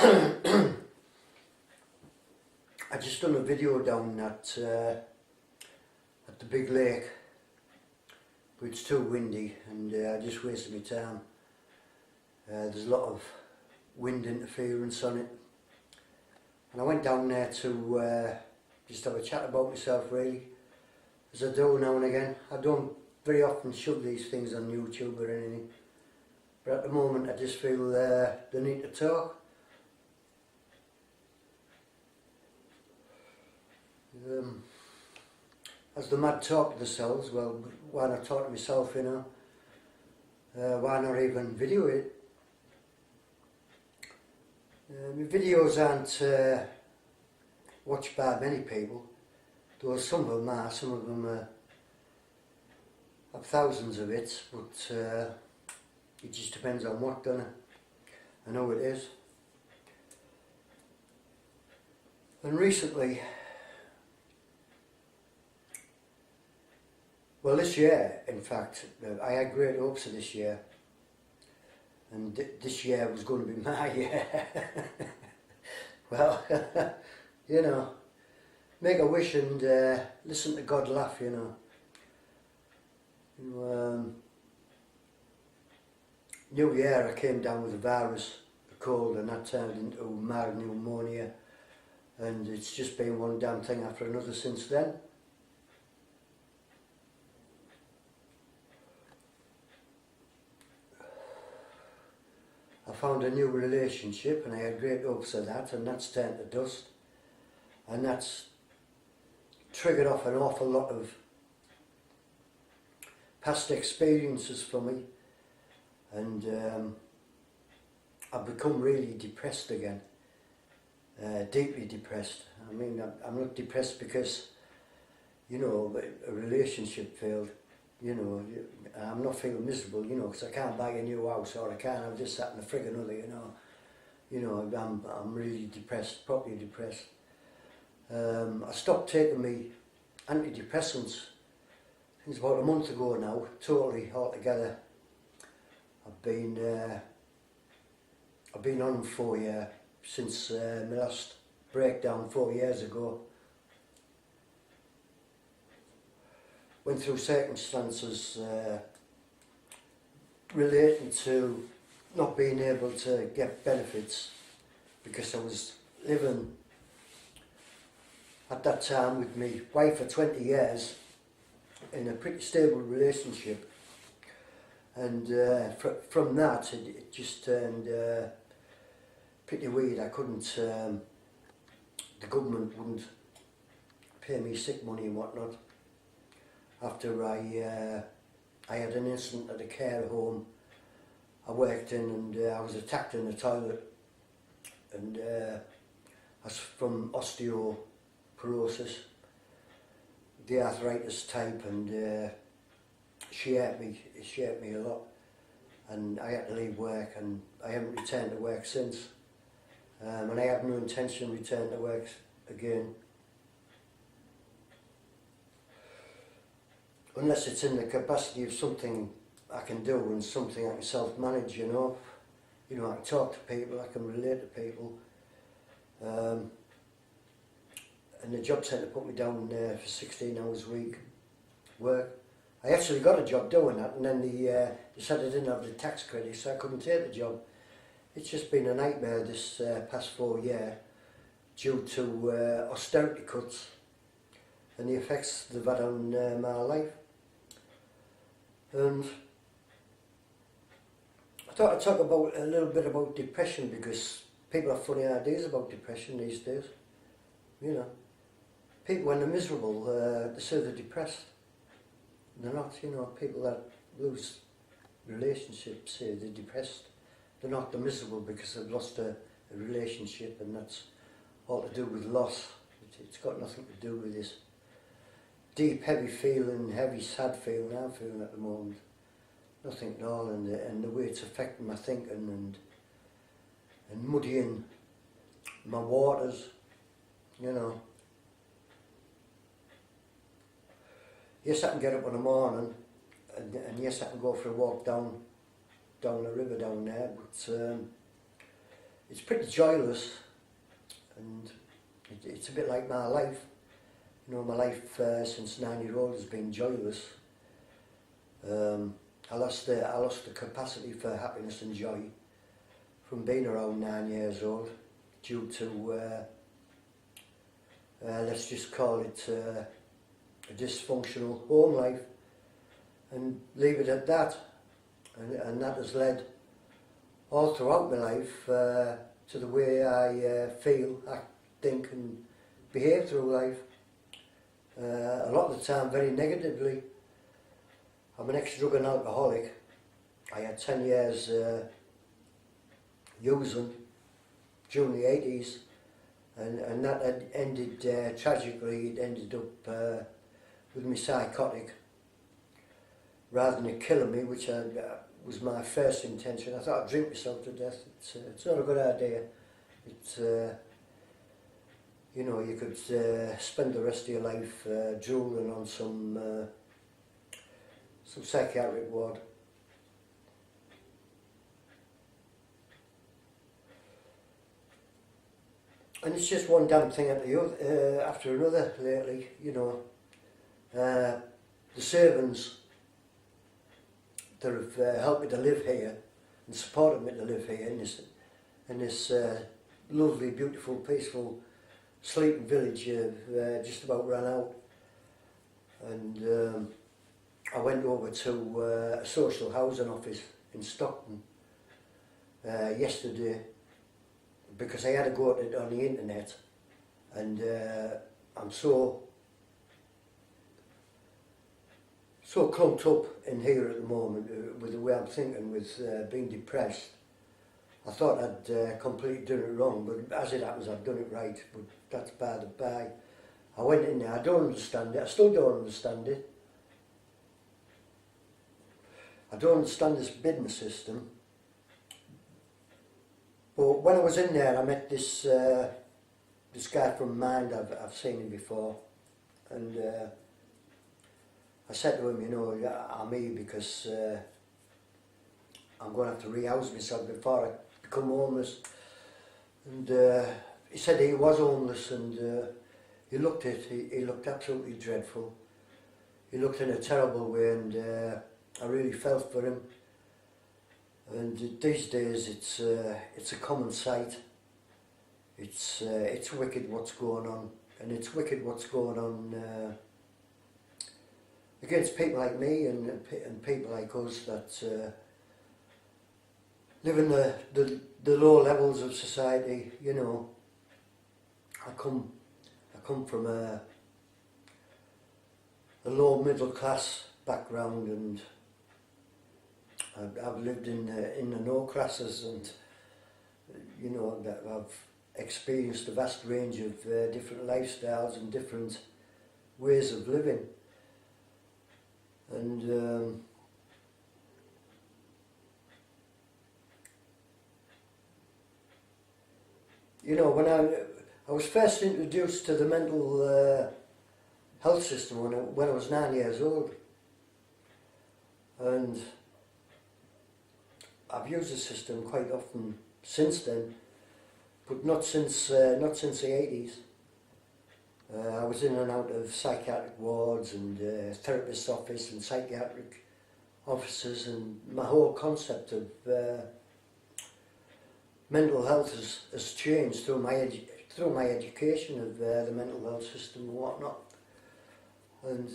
I just done a video down at the big lake, but it's too windy and I just wasted my time. There's a lot of wind interference on it, and I went down there to just have a chat about myself, really, as I do now and again. I don't very often shove these things on YouTube or anything, but at the moment I just feel the need to talk. As the mad talk to themselves, well, why not talk to myself, you know? Why not even video it? My videos aren't watched by many people, though some of them are. Some of them have thousands of hits, but it just depends on what, doesn't it? I know it is. And recently, well, this year, in fact, I had great hopes of this year, and this year was going to be my year. Well, you know, make a wish and listen to God laugh, you know. New Year I came down with a virus, a cold, and that turned into mild pneumonia, and it's just been one damn thing after another since then. I found a new relationship and I had great hopes of that, and that's turned to dust, and that's triggered off an awful lot of past experiences for me, and I've become really depressed again, deeply depressed. I mean, I'm not depressed because, you know, a relationship failed. You know, I'm not feeling miserable, you know, because I can't buy a new house, or I can't have this, that and the friggin' other, you know. You know, I'm really depressed, properly depressed. I stopped taking my antidepressants, I think it's about a month ago now, totally, altogether. I've been on them for a year, since my last breakdown 4 years ago. Went through circumstances relating to not being able to get benefits, because I was living at that time with my wife for 20 years in a pretty stable relationship, and from that it just turned pretty weird. I couldn't, the government wouldn't pay me sick money and whatnot. After I had an incident at a care home I worked in, and I was attacked in the toilet, and I was from osteoporosis, the arthritis type, and she hurt me a lot, and I had to leave work, and I haven't returned to work since, and I have no intention of returning to work again. Unless it's in the capacity of something I can do and something I can self-manage, you know. You know, I can talk to people, I can relate to people. And the job centre put me down for 16 hours a week work. I actually got a job doing that, and then they said I didn't have the tax credit, so I couldn't take the job. It's just been a nightmare this past 4 years due to austerity cuts and the effects they've had on my life. And I thought I'd talk about a little bit about depression, because people have funny ideas about depression these days. You know, people when they're miserable, they say they're depressed. They're not. You know, people that lose relationships say they're depressed. They're not. They're miserable because they've lost a relationship, and that's all to do with loss. It's got nothing to do with this deep, heavy feeling, heavy, sad feeling I'm feeling at the moment. Nothing at all, and the way it's affecting my thinking and muddying my waters, you know. Yes, I can get up in the morning, and yes, I can go for a walk down the river down there, but it's pretty joyless, and it's a bit like my life. You know, my life since 9-year-old has been joyless. I lost the capacity for happiness and joy from being around 9 years old due to let's just call it a dysfunctional home life, and leave it at that. And that has led all throughout my life to the way I feel, act, think and behave through life. A lot of the time very negatively. I'm an ex-drug and alcoholic. I had 10 years using during the 80s, and that had ended tragically. It ended up with me psychotic rather than it killing me, which was my first intention. I thought I'd drink myself to death. It's not a good idea. It's you know, you could spend the rest of your life drooling on some psychiatric ward. And it's just one damn thing after another lately, you know. The servants that have helped me to live here and supported me to live here in this lovely, beautiful, peaceful, sleeping village just about ran out. And I went over to a social housing office in Stockton yesterday because I had to go to it on the internet, and I'm so clumped up in here at the moment with the way I'm thinking, with being depressed. I thought I'd completely done it wrong, but as it happens I've done it right, but that's by the by. I went in there, I don't understand it, I still don't understand it. I don't understand this bidding system. But when I was in there I met this guy from Mind. I've seen him before, and I said to him, you know, I'm here because I'm going to have to rehouse myself before I become homeless. And he said he was homeless, and he looked absolutely dreadful. He looked in a terrible way, and I really felt for him. And these days it's a common sight. It's wicked what's going on, and it's wicked what's going on against people like me and people like us that live in the low levels of society. You know, I come from a low middle class background, and I've lived in the no classes, and you know, that I've experienced a vast range of different lifestyles and different ways of living. And you know, when I was first introduced to the mental health system when I was 9 years old, and I've used the system quite often since then, but not since the 80s. I was in and out of psychiatric wards and therapist's office and psychiatric offices, and my whole concept of mental health has changed through my education of the mental health system and whatnot. And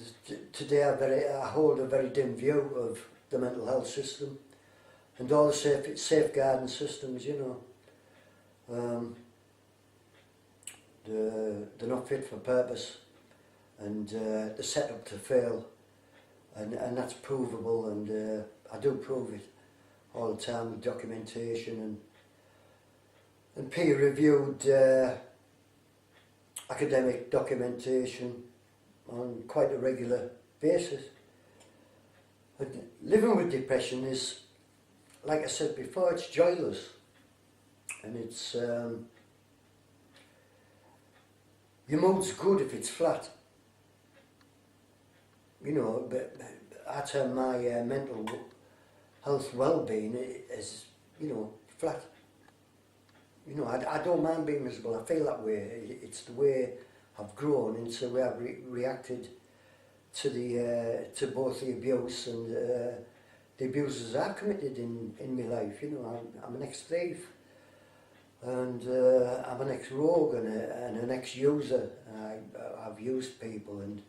today I hold a very dim view of the mental health system and all the safeguarding systems, you know. They're not fit for purpose, and they're set up to fail, and that's provable, and I do prove it all the time with documentation and peer-reviewed academic documentation on quite a regular basis. And living with depression is, like I said before, it's joyless, and it's your mood's good if it's flat. You know, but I term my mental health well-being as, you know, flat. you know, I don't mind being miserable. I feel that way. It's the way I've grown, and it's the way I've reacted to the to both the abuse and the abuses I've committed in my life. You know, I'm an ex-thief, and I'm an ex-rogue and an ex-user. I've used people, and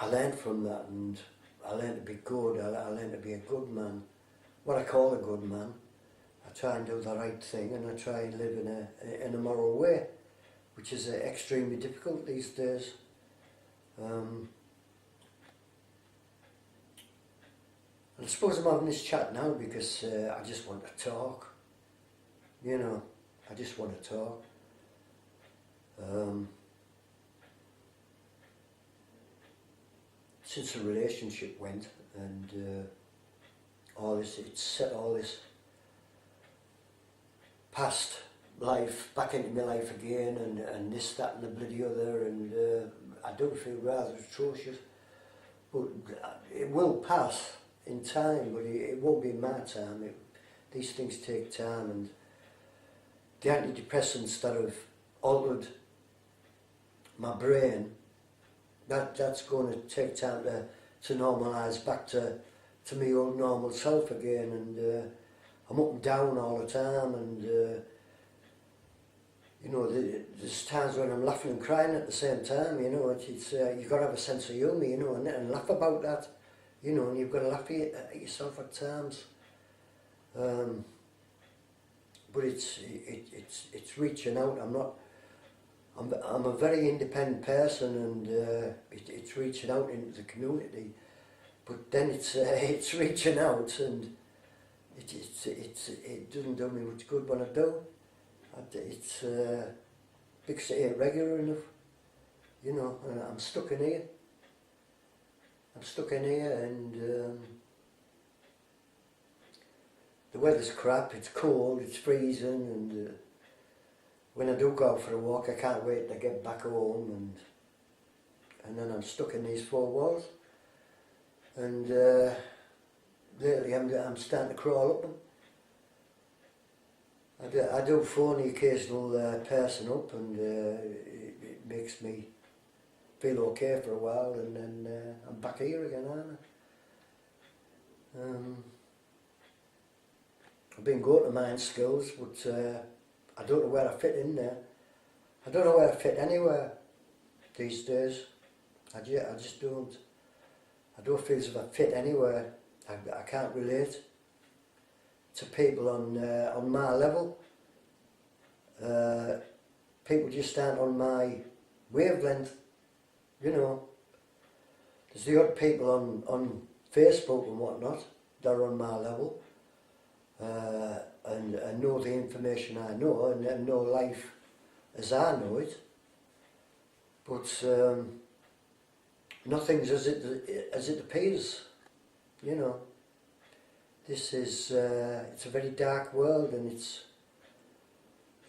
I learned from that, and I learned to be good. I learned to be a good man, what I call a good man. I try and do the right thing, and I try and live in a moral way, which is extremely difficult these days. And I suppose I'm having this chat now because I just want to talk. You know, I just want to talk. Since the relationship went, and all this, it's set all this past life back into my life again, and this, that and the bloody other, and I do feel rather atrocious, but it will pass in time, but it won't be in my time. These things take time, and the antidepressants that have altered my brain, that's going to take time to normalise back to my old normal self again, and I'm up and down all the time, and you know, there's times when I'm laughing and crying at the same time. You know, it's you've got to have a sense of humour, you know, and laugh about that, you know, and you've got to laugh at yourself at times. But it's reaching out. I'm a very independent person, and it's reaching out into the community. But then it's reaching out, and it doesn't do me much good when I do. It's because it ain't regular enough, you know. And I'm stuck in here. And the weather's crap. It's cold. It's freezing, and when I do go out for a walk, I can't wait to get back home, and then I'm stuck in these four walls. And lately I'm starting to crawl up them. I do phone the occasional person up, and it makes me feel okay for a while, and then I'm back here again, aren't I? I've been going to Mind Skills, but I don't know where I fit in there. I don't know where I fit anywhere these days. I just don't. I don't feel as if I fit anywhere. I can't relate to people on my level. People just aren't on my wavelength, you know. There's the odd people on Facebook and whatnot that are on my level, and know the information I know, and know life as I know it, but nothing's as it appears, you know. This is it's a very dark world, and it's,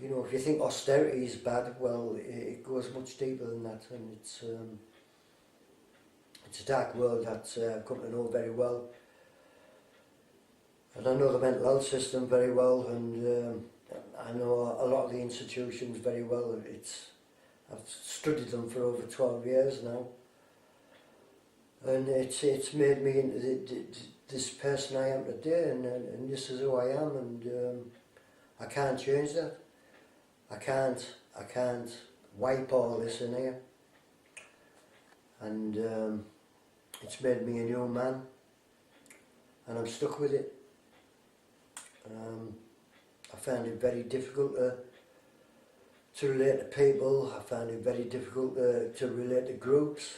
you know, if you think austerity is bad, well, it goes much deeper than that, and it's a dark world that I've come to know very well, and I know the mental health system very well, and I know a lot of the institutions very well. I've studied them for over 12 years now, and it's made me into this person I am today, and this is who I am, and I can't change that. I can't wipe all this in here, and it's made me a new man, and I'm stuck with it. I found it very difficult to relate to people. I found it very difficult to relate to groups.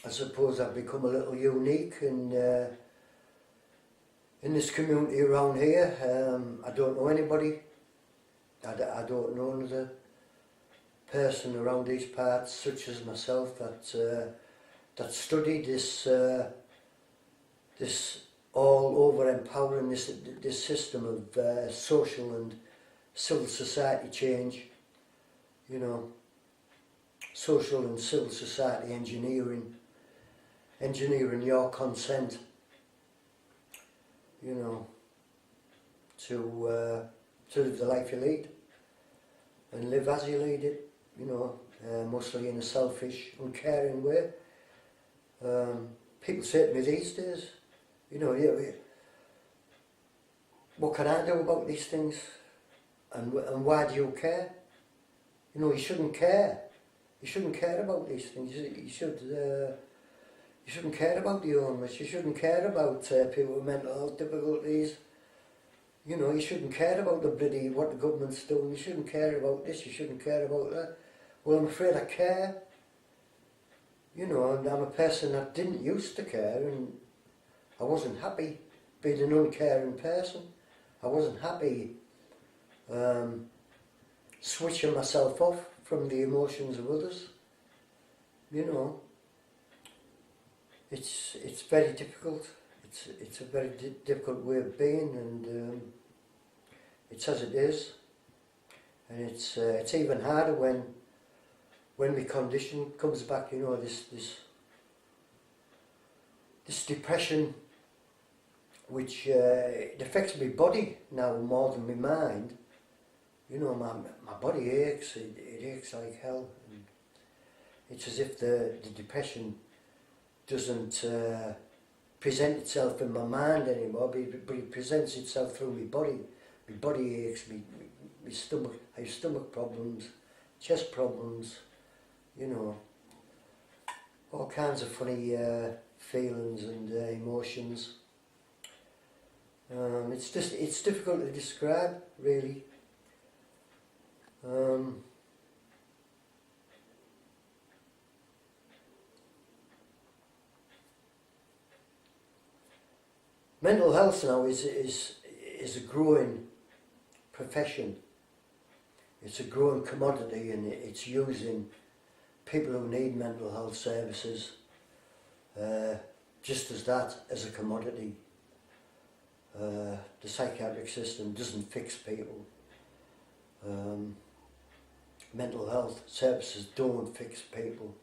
I suppose I've become a little unique in this community around here. I don't know anybody. I don't know another person around these parts, such as myself, that studied this all over empowering this system of social and civil society change. You know, social and civil society engineering engineering your consent, you know, to live the life you lead and live as you lead it, you know, mostly in a selfish, uncaring way. People say to me these days, you know, what can I do about these things? And why do you care? You know, you shouldn't care. You shouldn't care about these things. You shouldn't care about the homeless. You shouldn't care about people with mental health difficulties. You know, you shouldn't care about what the government's doing. You shouldn't care about this. You shouldn't care about that. Well, I'm afraid I care. You know, and I'm a person that didn't used to care, and I wasn't happy being an uncaring person. I wasn't happy switching myself off from the emotions of others. You know, it's very difficult. It's a very difficult way of being, and it's as it is. And it's even harder when my condition comes back. You know, this depression, which it affects my body now more than my mind. You know, my body aches. It aches like hell. And it's as if the depression doesn't present itself in my mind anymore, but it presents itself through my body. My body aches. My stomach. I have stomach problems, chest problems. You know, all kinds of funny feelings and emotions. It's difficult to describe, really. Mental health now is a growing profession. It's a growing commodity, and it's using people who need mental health services just as a commodity. The psychiatric system doesn't fix people. Mental health services don't fix people.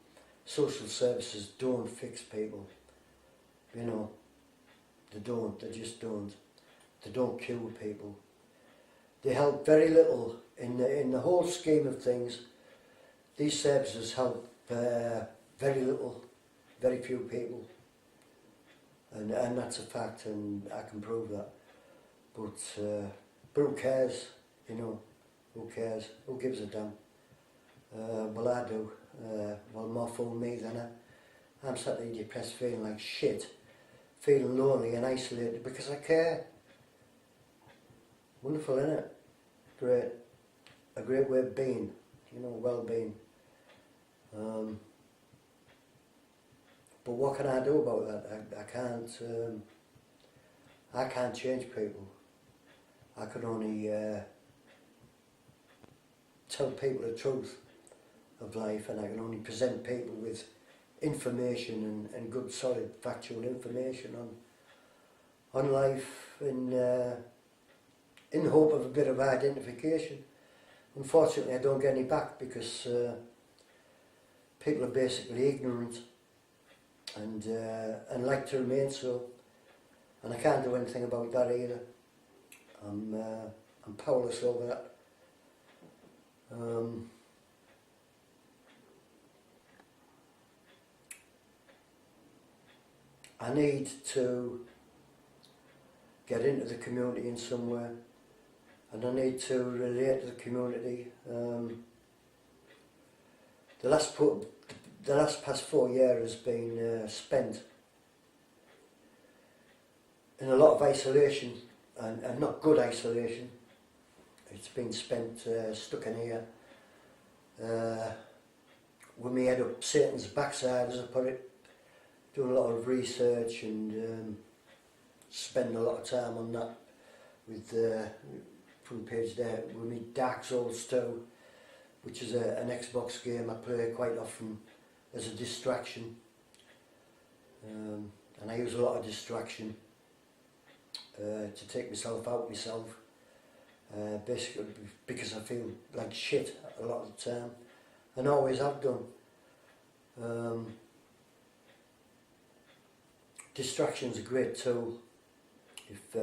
Social services don't fix people. You know, they don't. They just don't. They don't cure people. They help very little in the whole scheme of things. These services help very little, very few people, and that's a fact, and I can prove that. But who cares? You know, who cares? Who gives a damn? Well, I do. Well, more for me than I'm slightly depressed, feeling like shit, feeling lonely and isolated because I care. Wonderful, innit? Great. A great way of being, you know, well-being. But what can I do about that? I can't change people. I can only tell people the truth of life, and I can only present people with information and good, solid, factual information on life in the hope of a bit of identification. Unfortunately, I don't get any back because people are basically ignorant and like to remain so, and I can't do anything about that either. I'm powerless over that. I need to get into the community in some way, and I need to relate to the community. The last past 4 years has been spent in a lot of isolation, and not good isolation. It's been spent stuck in here, with my head up Satan's backside, as I put it, doing a lot of research and spending a lot of time on that with front page there with me Dark Souls 2, which is an Xbox game I play quite often as a distraction, and I use a lot of distraction to take myself out myself, basically because I feel like shit a lot of the time, and always have done. distraction's a great tool if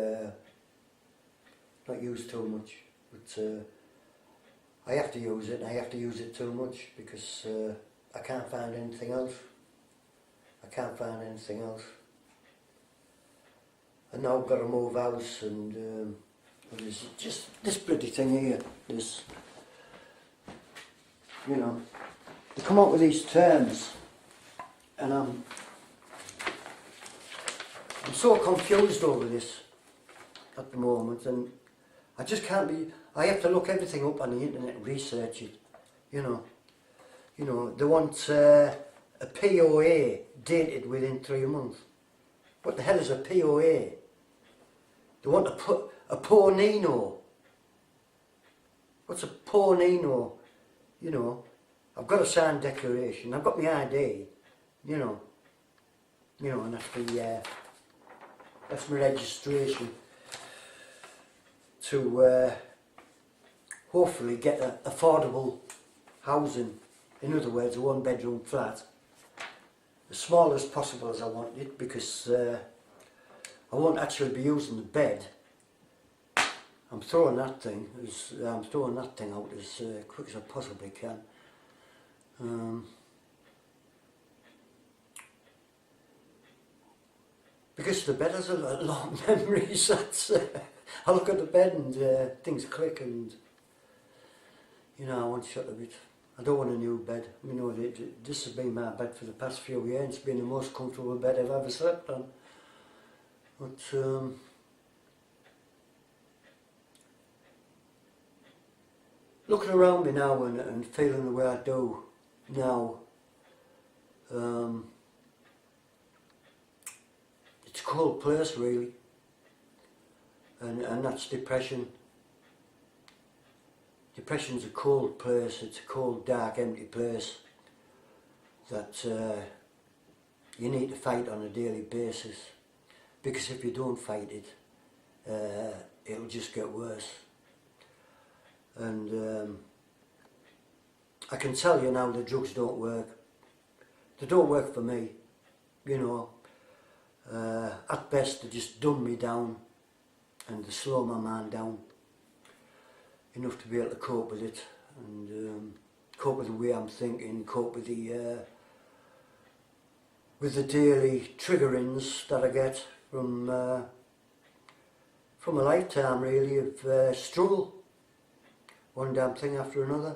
not used too much, but I have to use it, and I have to use it too much because I can't find anything else. I can't find anything else. And now I've got to move house, and there's just this bloody thing here. There's, you know, they come up with these terms, and I'm so confused over this at the moment, and I just can't be. I have to look everything up on the internet and research it. You know, they want a POA dated within 3 months. What the hell is a POA? They want to put a pornino. What's a pornino? You know, I've got a signed declaration. I've got my ID. You know, and that's my registration to hopefully get affordable housing. In other words, a 1-bedroom flat, as small as possible as I want it, because I won't actually be using the bed. I'm throwing that thing out as quick as I possibly can. Because the bed has a lot of memories. That's I look at the bed and things click, and you know, I want to shut a bit. I don't want a new bed. You know, this has been my bed for the past few years. It's been the most comfortable bed I've ever slept on. But looking around me now and feeling the way I do now, it's a cold place really, and that's depression. Depression's a cold place. It's a cold, dark, empty place that you need to fight on a daily basis, because if you don't fight it, it'll just get worse. And I can tell you now, the drugs don't work. They don't work for me, you know. At best they just dumb me down and they slow my mind down enough to be able to cope with it, and cope with the way I'm thinking, cope with the daily triggerings that I get from a lifetime really of struggle, one damn thing after another.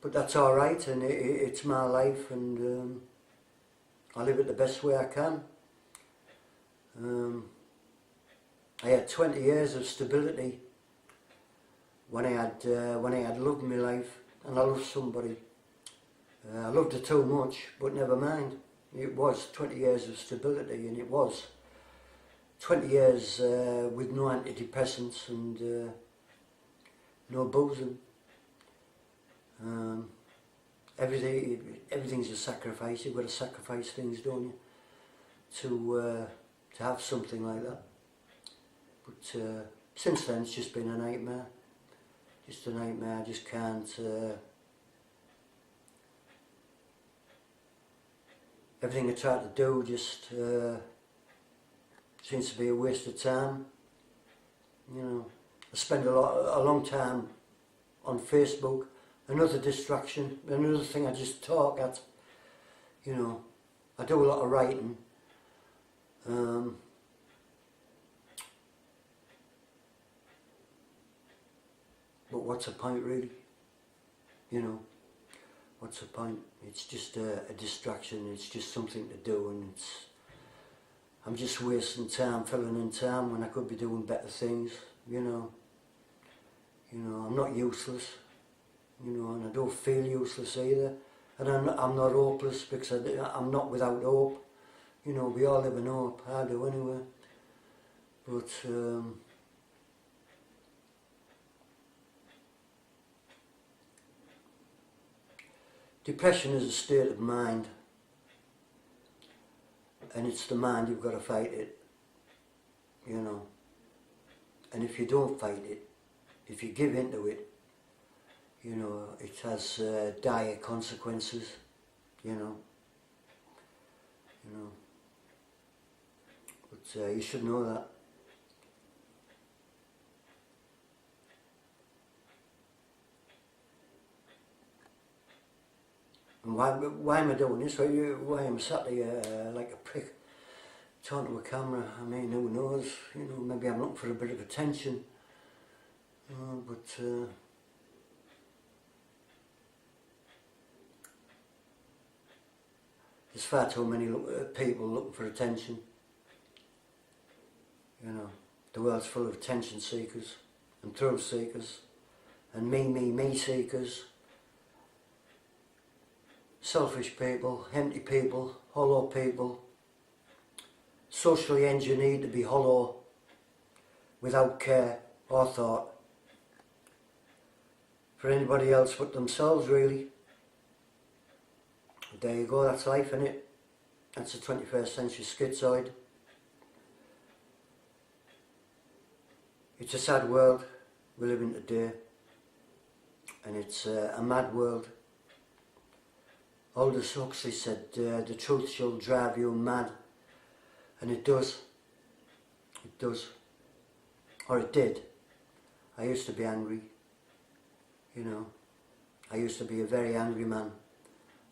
But that's all right, and it's my life, and I live it the best way I can. I had 20 years of stability when I had love in my life, and I loved somebody. I loved her too much, but never mind. It was 20 years of stability, and it was 20 years with no antidepressants and no boozing. Everything's a sacrifice. You've got to sacrifice things, don't you, to have something like that. But since then, it's just been a nightmare. Just a nightmare. I just can't. Everything I try to do just seems to be a waste of time. You know, I spend a long time on Facebook. Another distraction. Another thing I just talk at. You know, I do a lot of writing. But what's the point really? You know, what's the point? It's just a distraction, it's just something to do, and I'm just wasting time, filling in time when I could be doing better things, you know. I'm not useless, you know, and I don't feel useless either. And I'm not hopeless, because I'm not without hope. You know, we all live in hope, I do anyway. But depression is a state of mind, and it's the mind, you've got to fight it, you know. And if you don't fight it, if you give in to it, you know, it has dire consequences, you know. but you should know that. And why am I doing this? Why am I sat here like a prick talking to a camera? I mean, who knows? You know, maybe I'm looking for a bit of attention. But there's far too many people looking for attention. You know, the world's full of attention seekers and thrill seekers and me seekers. Selfish people, empty people, hollow people, socially engineered to be hollow without care or thought for anybody else but themselves, really. There you go, that's life, innit? That's the 21st century schizoid. It's a sad world we live in today, and it's a mad world. Aldous Huxley said, the truth shall drive you mad, and it does. It does. Or it did. I used to be angry, you know. I used to be a very angry man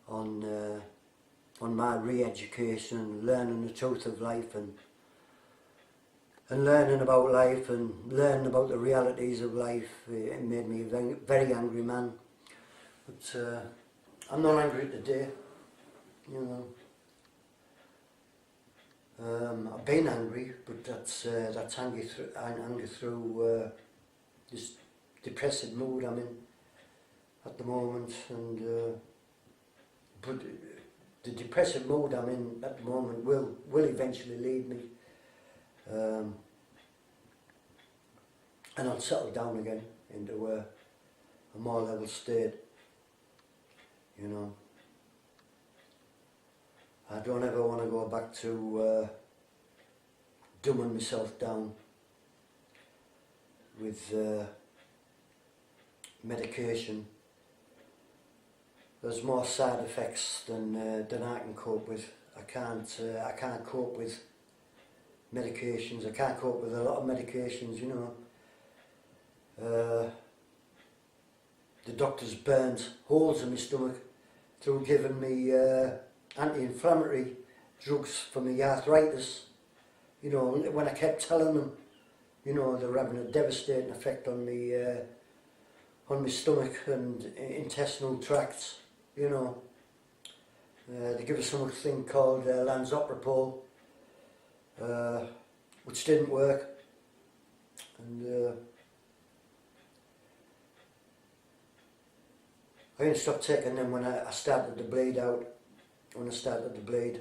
on my re-education, learning the truth of life and learning about life and learning about the realities of life. It made me a very, very angry man. But I'm not angry today, you know. I've been angry, but that's anger through this depressive mood I'm in at the moment, and but the depressive mood I'm in at the moment will eventually lead me, and I'll settle down again into a more level state. You know, I don't ever want to go back to dumbing myself down with medication. There's more side effects than I can cope with. I can't cope with medications. I can't cope with a lot of medications. You know, the doctors burnt holes in my stomach through giving me anti-inflammatory drugs for my arthritis. You know, when I kept telling them, you know, they were having a devastating effect on my stomach and intestinal tracts. You know, they give us something called lansoprazole, which didn't work, and I only stopped taking them when I started to bleed out, when I started to bleed.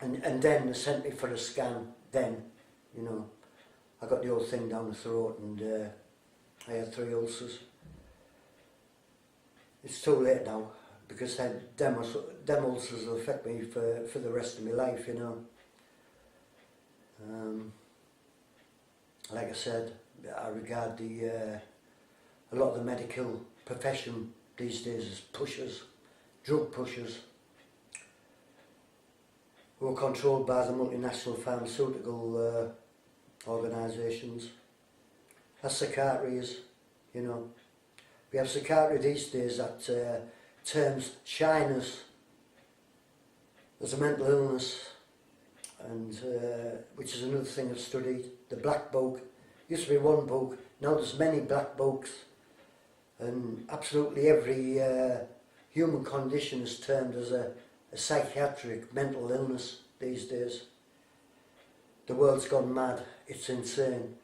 And then they sent me for a scan then, you know. I got the whole thing down the throat and I had 3 ulcers. It's too late now, because them ulcers will affect me for the rest of my life, you know. Like I said, I regard a lot of the medical profession these days as pushers, drug pushers, who are controlled by the multinational pharmaceutical organisations. As psychiatry is, you know. We have psychiatry these days that terms shyness as a mental illness, and which is another thing I've studied. The black book, used to be one book, now there's many black books, and absolutely every human condition is termed as a psychiatric mental illness these days. The world's gone mad, it's insane,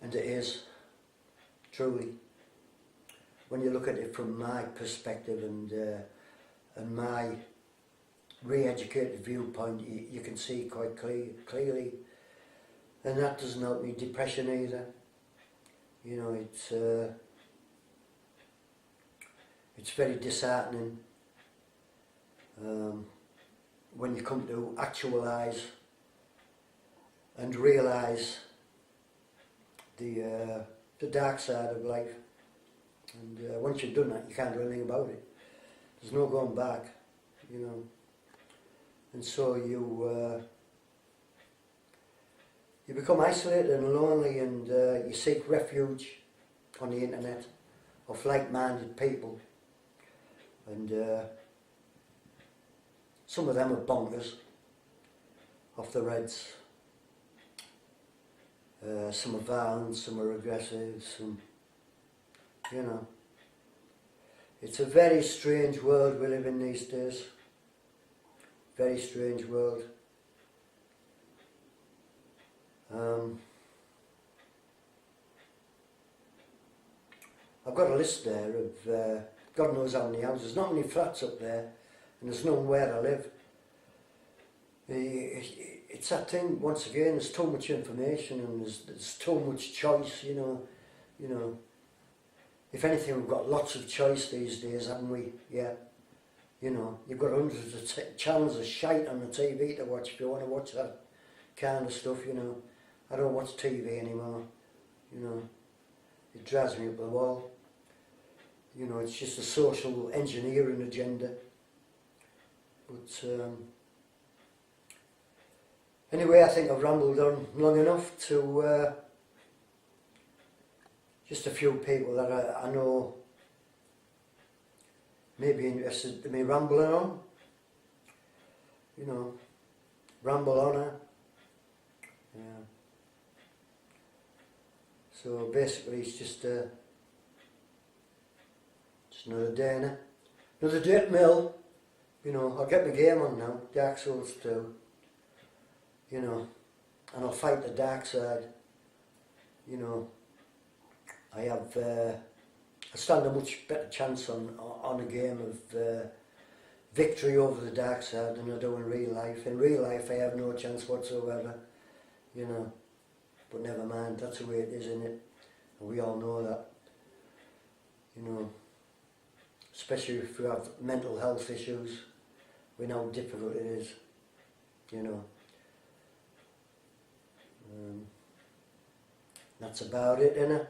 and it is, truly. When you look at it from my perspective and my re-educated viewpoint, you can see quite clearly, and that doesn't help me depression either. You know, it's very disheartening when you come to actualise and realise the dark side of life, and once you've done that, you can't do anything about it. There's no going back, you know. and so you become isolated and lonely, and you seek refuge on the internet of like-minded people, and some of them are bonkers off the reds. Some are violent, some are aggressive, some, you know. It's a very strange world we live in these days. Very strange world. I've got a list there of God knows how many houses. There's not many flats up there, and there's nowhere to live. It's that thing, once again, there's too much information and there's too much choice, you know. If anything, we've got lots of choice these days, haven't we? Yeah. You know, you've got hundreds of channels of shite on the TV to watch if you want to watch that kind of stuff, you know. I don't watch TV anymore, you know. It drives me up the wall. You know, it's just a social engineering agenda. But anyway, I think I've rambled on long enough to just a few people that I know may be interested in me rambling on. You know, ramble on. Yeah. So basically, it's just another day, innit? Another day at mill. You know, I'll get my game on now. Dark Souls 2. You know, and I'll fight the dark side. You know, I stand a much better chance on a game of victory over the dark side than I do in real life. In real life, I have no chance whatsoever. You know, but never mind. That's the way it is, isn't it? And we all know that. You know, especially if we have mental health issues, we know how difficult it is. You know. That's about it, innit?